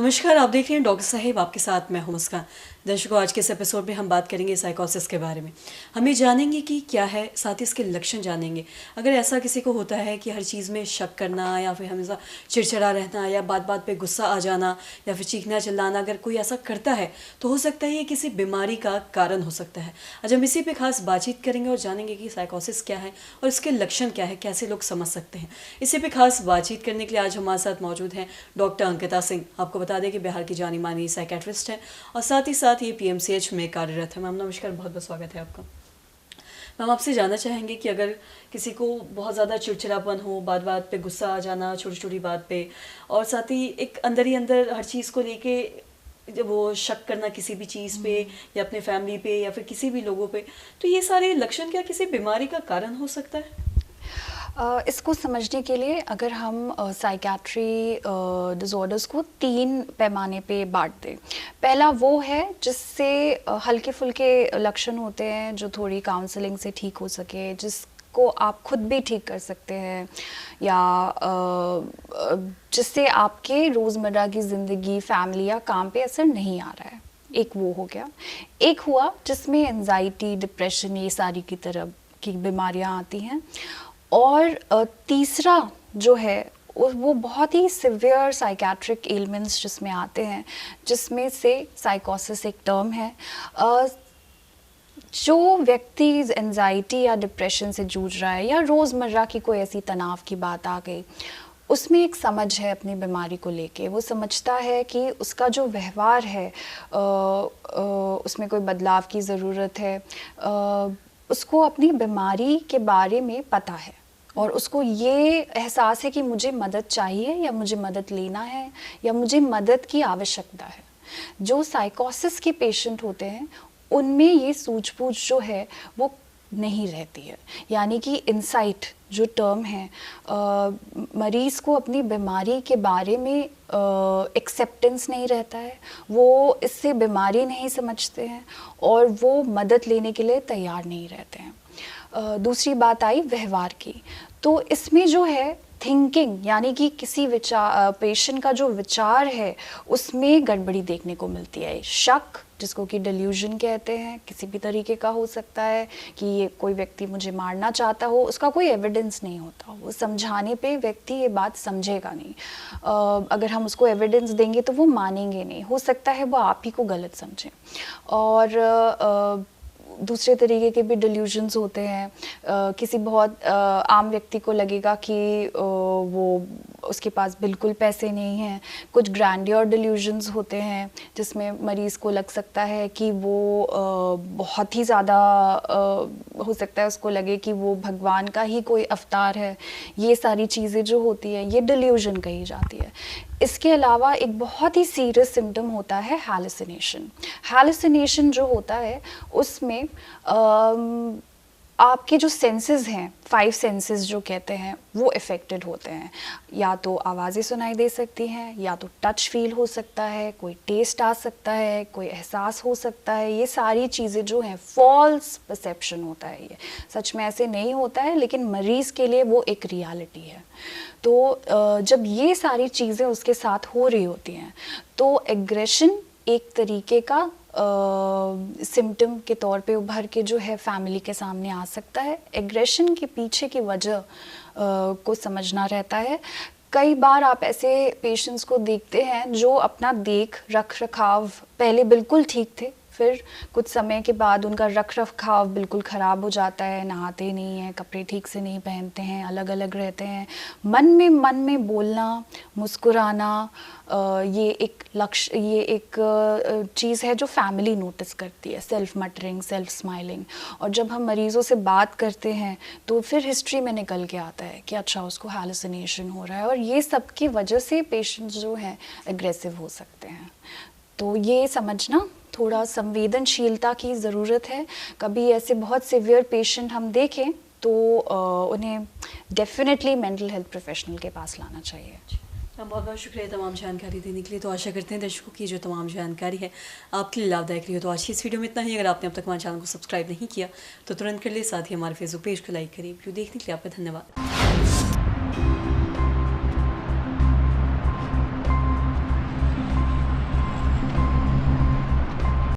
नमस्कार, आप देख रहे हैं डॉक्टर साहिब, आपके साथ मैं हूं मुस्कान। दर्शकों, आज के इस एपिसोड में हम बात करेंगे साइकोसिस के बारे में। हमें जानेंगे कि क्या है, साथ ही इसके लक्षण जानेंगे। अगर ऐसा किसी को होता है कि हर चीज़ में शक करना या फिर हमेशा चिड़चिड़ा रहना या बात बात पे गुस्सा आ जाना या फिर चीखना चिल्लाना, अगर कोई ऐसा करता है तो हो सकता है ये किसी बीमारी का कारण हो सकता है। आज हम इसी पे खास बातचीत करेंगे और जानेंगे कि साइकोसिस क्या है और इसके लक्षण क्या है, कैसे लोग समझ सकते हैं। इसी पे खास बातचीत करने के लिए आज हमारे साथ मौजूद हैं डॉक्टर अंकिता सिंह। आपको बता दें कि बिहार की जानी मानी साइकेट्रिस्ट हैं और साथ ही साथ ये पीएमसीएच में कार्यरत है। मैम नमस्कार, बहुत बहुत स्वागत है आपका। मैम आपसे जानना चाहेंगे कि अगर किसी को बहुत ज़्यादा चिड़चिड़ापन हो, बात बात पे गुस्सा आ जाना, छोटी छोटी बात पे, और साथ ही एक अंदर ही अंदर हर चीज़ को लेके जब वो शक करना किसी भी चीज़ पे या अपने फैमिली पे या फिर किसी भी लोगों पे, तो ये सारे लक्षण क्या किसी बीमारी का कारण हो सकता है? इसको समझने के लिए अगर हम साइकेट्री डिसऑर्डर्स को 3 पैमाने पे बांट दें। पहला वो है जिससे हल्के फुल्के लक्षण होते हैं जो थोड़ी काउंसलिंग से ठीक हो सके, जिसको आप खुद भी ठीक कर सकते हैं, या जिससे आपके रोज़मर्रा की ज़िंदगी, फैमिली या काम पे असर नहीं आ रहा है। एक वो हो गया। एक हुआ जिसमें एंजाइटी, डिप्रेशन, ये सारी की तरह की बीमारियां आती हैं। और तीसरा जो है वो बहुत ही सिवियर साइकेट्रिक एलिमेंट्स जिसमें आते हैं, जिसमें से साइकोसिस एक टर्म है। जो व्यक्ति एंजाइटी या डिप्रेशन से जूझ रहा है या रोज़मर्रा की कोई ऐसी तनाव की बात आ गई, उसमें एक समझ है अपनी बीमारी को लेके। वो समझता है कि उसका जो व्यवहार है उसमें कोई बदलाव की ज़रूरत है। उसको अपनी बीमारी के बारे में पता है और उसको ये एहसास है कि मुझे मदद चाहिए या मुझे मदद लेना है या मुझे मदद की आवश्यकता है। जो साइकोसिस के पेशेंट होते हैं उनमें ये सूझबूझ जो है वो नहीं रहती है। यानी कि इंसाइट जो टर्म है, मरीज़ को अपनी बीमारी के बारे में एक्सेप्टेंस नहीं रहता है, वो इससे बीमारी नहीं समझते हैं और वो मदद लेने के लिए तैयार नहीं रहते हैं। दूसरी बात आई व्यवहार की, तो इसमें जो है थिंकिंग, यानी कि किसी विचार, पेशेंट का जो विचार है उसमें गड़बड़ी देखने को मिलती है। शक, जिसको कि डिल्यूजन कहते हैं, किसी भी तरीके का हो सकता है कि ये कोई व्यक्ति मुझे मारना चाहता हो, उसका कोई एविडेंस नहीं होता, वो समझाने पे व्यक्ति ये बात समझेगा नहीं। अगर हम उसको एविडेंस देंगे तो वो मानेंगे नहीं, हो सकता है वो आप ही को गलत समझें। और दूसरे तरीके के भी डिल्यूजन्स होते हैं। किसी बहुत आम व्यक्ति को लगेगा कि वो उसके पास बिल्कुल पैसे नहीं हैं। कुछ ग्रैंडियर डिल्यूजन्स होते हैं जिसमें मरीज़ को लग सकता है कि वो बहुत ही ज़्यादा हो सकता है उसको लगे कि वो भगवान का ही कोई अवतार है। ये सारी चीज़ें जो होती है ये डिल्यूजन कही जाती है। इसके अलावा एक बहुत ही सीरियस सिम्टम होता है हैलुसिनेशन। हैलुसिनेशन जो होता है उसमें आपके जो सेंसेस हैं, 5 सेंसेस जो कहते हैं, वो इफ़ेक्टेड होते हैं। या तो आवाज़ें सुनाई दे सकती हैं, या तो टच फील हो सकता है, कोई टेस्ट आ सकता है, कोई एहसास हो सकता है। ये सारी चीज़ें जो हैं, फॉल्स परसेप्शन होता है, ये सच में ऐसे नहीं होता है, लेकिन मरीज़ के लिए वो एक रियलिटी है। तो जब ये सारी चीज़ें उसके साथ हो रही होती हैं तो एग्रेशन एक तरीके का सिम्टम के तौर पे उभर के जो है फैमिली के सामने आ सकता है। एग्रेशन के पीछे की वजह को समझना रहता है। कई बार आप ऐसे पेशेंट्स को देखते हैं जो अपना रख रखाव पहले बिल्कुल ठीक थे, फिर कुछ समय के बाद उनका रख रखाव बिल्कुल ख़राब हो जाता है, नहाते नहीं हैं, कपड़े ठीक से नहीं पहनते हैं, अलग अलग रहते हैं। मन में बोलना, मुस्कुराना, ये एक चीज़ है जो फैमिली नोटिस करती है, सेल्फ मटरिंग, सेल्फ स्माइलिंग। और जब हम मरीज़ों से बात करते हैं तो फिर हिस्ट्री में निकल के आता है कि अच्छा उसको हैलुसिनेशन हो रहा है, और ये सब की वजह से पेशेंट्स जो हैं एग्रेसिव हो सकते हैं। तो ये समझना, थोड़ा संवेदनशीलता की ज़रूरत है। कभी ऐसे बहुत सिवियर पेशेंट हम देखें तो उन्हें डेफिनेटली मेंटल हेल्थ प्रोफेशनल के पास लाना चाहिए। बहुत बहुत शुक्रिया तमाम जानकारी देने के लिए। तो आशा करते हैं दर्शकों की जो तमाम जानकारी है आपके लिए लाभदायक रही हो। तो आज की इस वीडियो में इतना ही। अगर आपने अब तक हमारे चैनल को सब्सक्राइब नहीं किया तो तुरंत कर लिए, साथ ही हमारे फेसबुक पेज को लाइक करिए। वीडियो देखने के लिए आपका धन्यवाद।